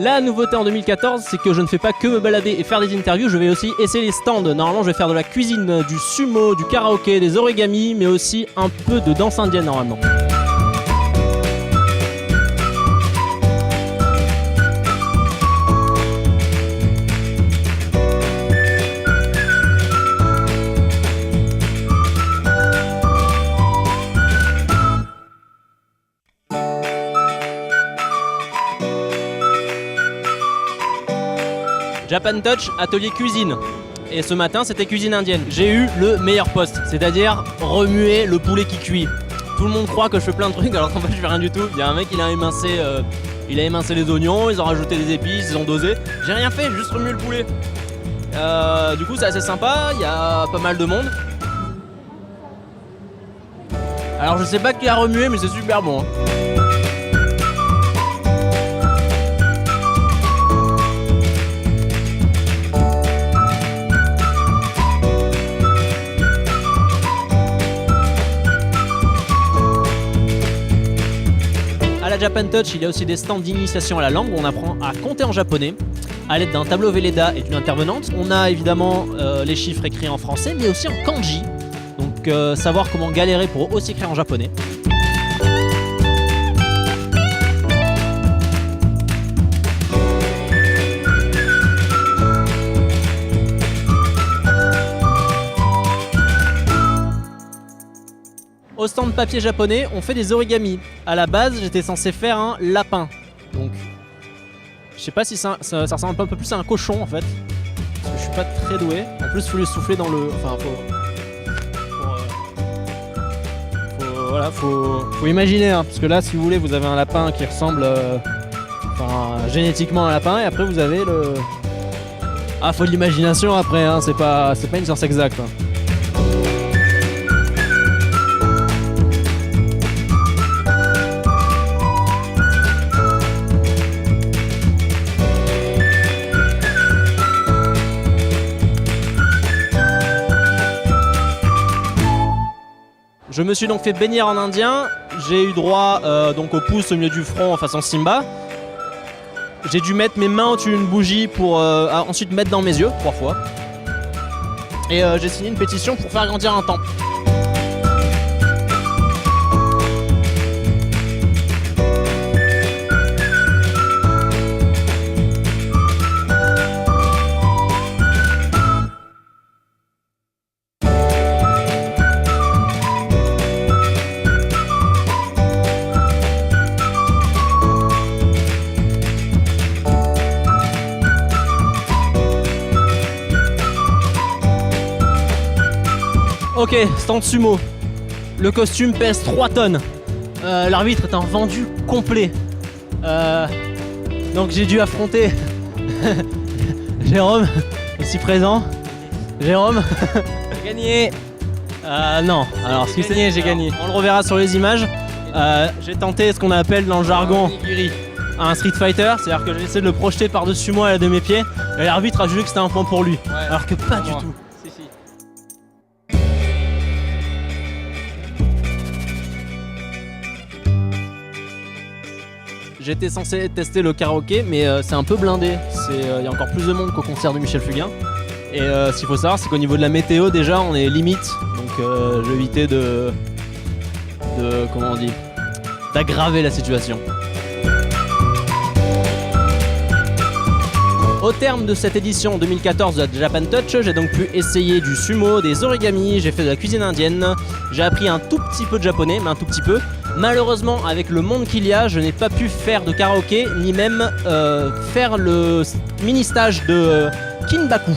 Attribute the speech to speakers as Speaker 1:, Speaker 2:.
Speaker 1: La nouveauté en 2014, c'est que je ne fais pas que me balader et faire des interviews, je vais aussi essayer les stands. Normalement, je vais faire de la cuisine, du sumo, du karaoké, des origamis, mais aussi un peu de danse indienne normalement. Japan Touch, atelier cuisine. Et ce matin, c'était cuisine indienne. J'ai eu le meilleur poste, c'est-à-dire remuer le poulet qui cuit. Tout le monde croit que je fais plein de trucs alors qu'en fait je fais rien du tout. Il y a un mec, il a émincé les oignons, ils ont rajouté des épices, ils ont dosé. J'ai rien fait, j'ai juste remué le poulet. Du coup, c'est assez sympa, il y a pas mal de monde. Alors je sais pas qui a remué, mais c'est super bon. Hein. À la Japan Touch, il y a aussi des stands d'initiation à la langue où on apprend à compter en japonais à l'aide d'un tableau Velleda et d'une intervenante. On a évidemment les chiffres écrits en français, mais aussi en kanji. Donc savoir comment galérer pour aussi écrire en japonais. Au stand papier japonais, on fait des origamis. À la base, j'étais censé faire un lapin. Donc, je sais pas si ça ressemble un peu plus à un cochon en fait. Parce que je suis pas très doué. En plus, il faut le souffler dans le. Enfin, faut imaginer. Hein, parce que là, si vous voulez, vous avez un lapin qui ressemble génétiquement à un lapin. Et après, vous avez le. Ah, faut de l'imagination après. Hein, c'est pas une science exacte. Hein. Je me suis donc fait bénir en indien, j'ai eu droit donc au pouce au milieu du front en façon Simba. J'ai dû mettre mes mains au-dessus d'une bougie pour ensuite mettre dans mes yeux 3 fois. Et j'ai signé une pétition pour faire grandir un temple. Ok, stand sumo. Le costume pèse 3 tonnes. L'arbitre est en vendu complet. Donc j'ai dû affronter Jérôme, ici présent. Jérôme, gagné. Non, alors ce qui s'est j'ai gagné. On le reverra sur les images. J'ai tenté ce qu'on appelle dans le jargon un Street Fighter, c'est-à-dire que j'ai essayé de le projeter par-dessus moi à la de mes pieds. Et l'arbitre a jugé que c'était un point pour lui. Ouais, alors que pas du tout. J'étais censé tester le karaoké, mais c'est un peu blindé. Il y a encore plus de monde qu'au concert de Michel Fugain. Et ce qu'il faut savoir, c'est qu'au niveau de la météo, déjà, on est limite. Donc je vais éviter comment on dit, d'aggraver la situation. Au terme de cette édition 2014 de la Japan Touch, j'ai donc pu essayer du sumo, des origamis, j'ai fait de la cuisine indienne, j'ai appris un tout petit peu de japonais, mais un tout petit peu. Malheureusement, avec le monde qu'il y a, je n'ai pas pu faire de karaoké, ni même faire le mini-stage de Kinbaku.